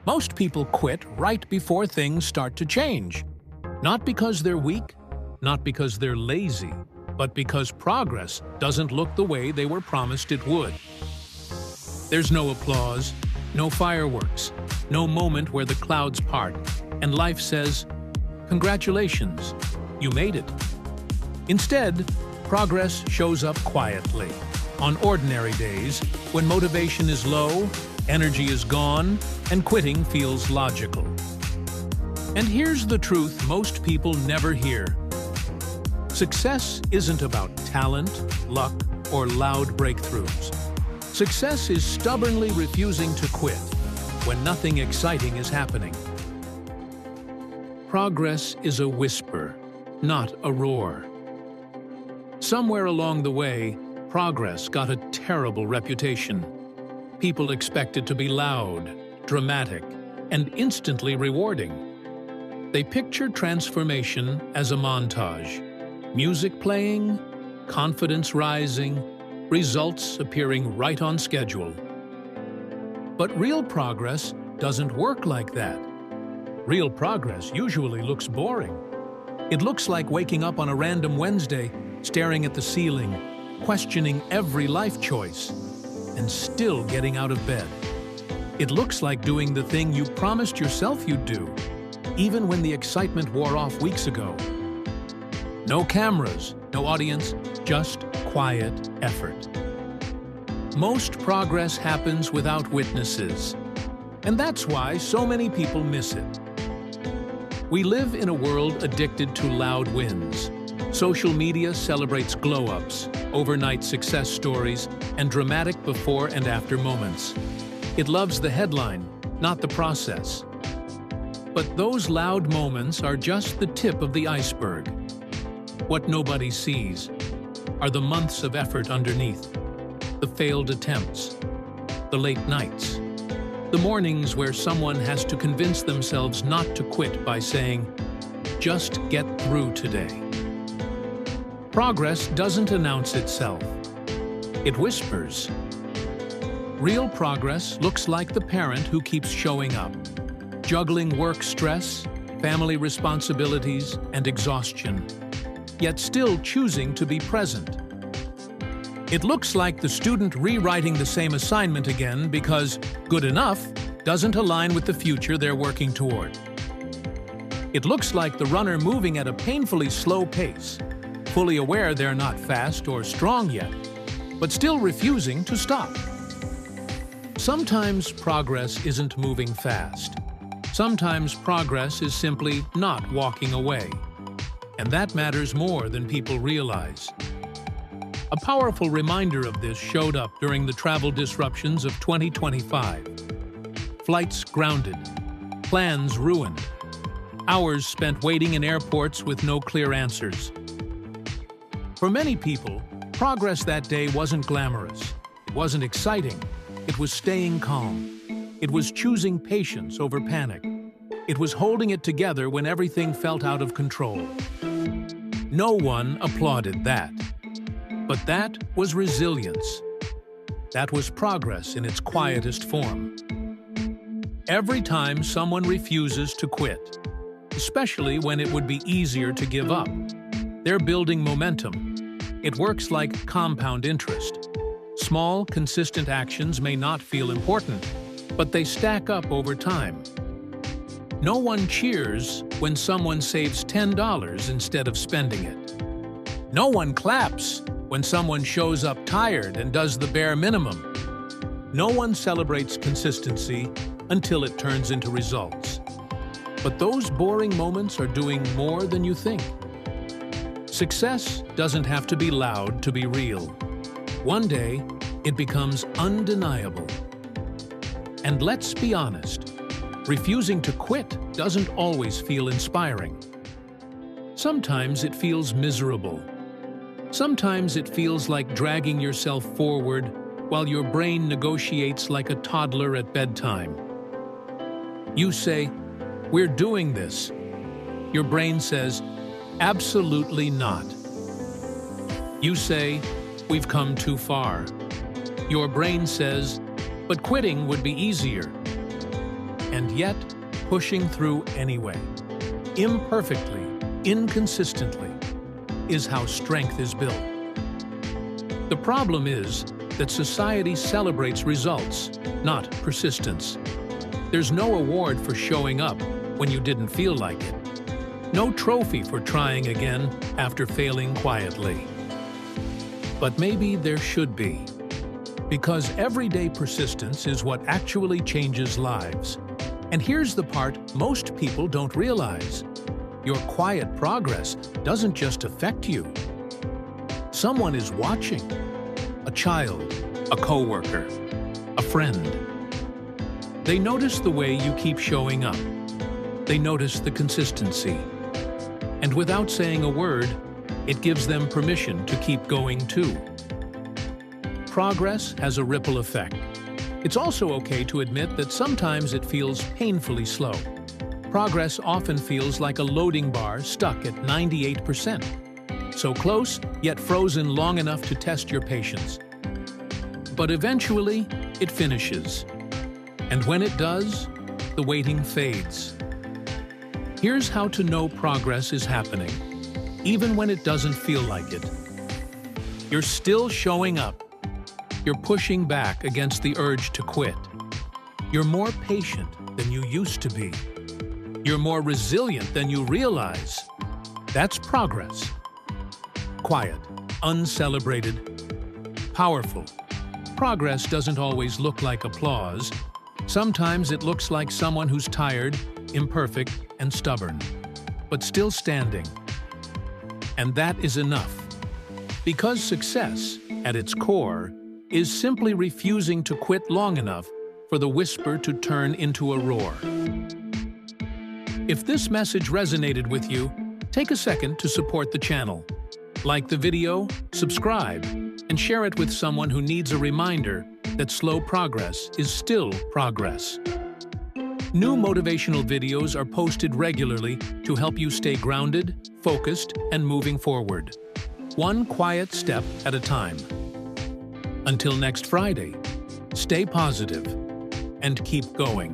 Most people quit right before things start to change. Not because they're weak, not because they're lazy, but because progress doesn't look the way they were promised it would. There's no applause, no fireworks, no moment where the clouds part, and life says, "Congratulations, you made it." Instead, progress shows up quietly, on ordinary days, when motivation is low, energy is gone, and quitting feels logical. And here's the truth most people never hear. Success isn't about talent, luck, or loud breakthroughs. Success is stubbornly refusing to quit when nothing exciting is happening. Progress is a whisper, not a roar. Somewhere along the way, progress got a terrible reputation. People expect it to be loud, dramatic, and instantly rewarding. They picture transformation as a montage. Music playing, confidence rising, results appearing right on schedule. But real progress doesn't work like that. Real progress usually looks boring. It looks like waking up on a random Wednesday, staring at the ceiling, questioning every life choice, and still getting out of bed. It looks like doing the thing you promised yourself you'd do, even when the excitement wore off weeks ago. No cameras, no audience, just quiet effort. Most progress happens without witnesses, and that's why so many people miss it. We live in a world addicted to loud wins. Social media celebrates glow-ups, overnight success stories, and dramatic before and after moments. It loves the headline, not the process. But those loud moments are just the tip of the iceberg. What nobody sees are the months of effort underneath, the failed attempts, the late nights, the mornings where someone has to convince themselves not to quit by saying, "Just get through today." Progress doesn't announce itself. It whispers. Real progress looks like the parent who keeps showing up, juggling work stress, family responsibilities, and exhaustion, yet still choosing to be present. It looks like the student rewriting the same assignment again because good enough doesn't align with the future they're working toward. It looks like the runner moving at a painfully slow pace, fully aware they're not fast or strong yet, but still refusing to stop. Sometimes progress isn't moving fast. Sometimes progress is simply not walking away. And that matters more than people realize. A powerful reminder of this showed up during the travel disruptions of 2025. Flights grounded, plans ruined, hours spent waiting in airports with no clear answers. For many people, progress that day wasn't glamorous. It wasn't exciting. It was staying calm. It was choosing patience over panic. It was holding it together when everything felt out of control. No one applauded that. But that was resilience. That was progress in its quietest form. Every time someone refuses to quit, especially when it would be easier to give up, they're building momentum. It works like compound interest. Small, consistent actions may not feel important, but they stack up over time. No one cheers when someone saves $10 instead of spending it. No one claps when someone shows up tired and does the bare minimum. No one celebrates consistency until it turns into results. But those boring moments are doing more than you think. Success doesn't have to be loud to be real. One day, it becomes undeniable. And let's be honest, refusing to quit doesn't always feel inspiring. Sometimes it feels miserable. Sometimes it feels like dragging yourself forward while your brain negotiates like a toddler at bedtime. You say, "We're doing this." Your brain says, "Absolutely not." You say, "We've come too far." Your brain says, "But quitting would be easier." and yet pushing through anyway. Imperfectly, inconsistently, is how strength is built. The problem is that society celebrates results, not persistence. There's no award for showing up when you didn't feel like it. No trophy for trying again after failing quietly. But maybe there should be. Because everyday persistence is what actually changes lives. And here's the part most people don't realize. Your quiet progress doesn't just affect you. Someone is watching. A child, a coworker, a friend. They notice the way you keep showing up. They notice the consistency. And without saying a word, it gives them permission to keep going too. Progress has a ripple effect. It's also okay to admit that sometimes it feels painfully slow. Progress often feels like a loading bar stuck at 98%. So close, yet frozen long enough to test your patience. But eventually, it finishes. And when it does, the waiting fades. Here's how to know progress is happening, even when it doesn't feel like it. You're still showing up. You're pushing back against the urge to quit. You're more patient than you used to be. You're more resilient than you realize. That's progress. Quiet, uncelebrated, powerful. Progress doesn't always look like applause. Sometimes it looks like someone who's tired, imperfect, and stubborn, but still standing. And that is enough. Because success, at its core, is simply refusing to quit long enough for the whisper to turn into a roar. If this message resonated with you, take a second to support the channel. Like the video, subscribe, and share it with someone who needs a reminder that slow progress is still progress. New motivational videos are posted regularly to help you stay grounded, focused, and moving forward. One quiet step at a time. Until next Friday, stay positive and keep going.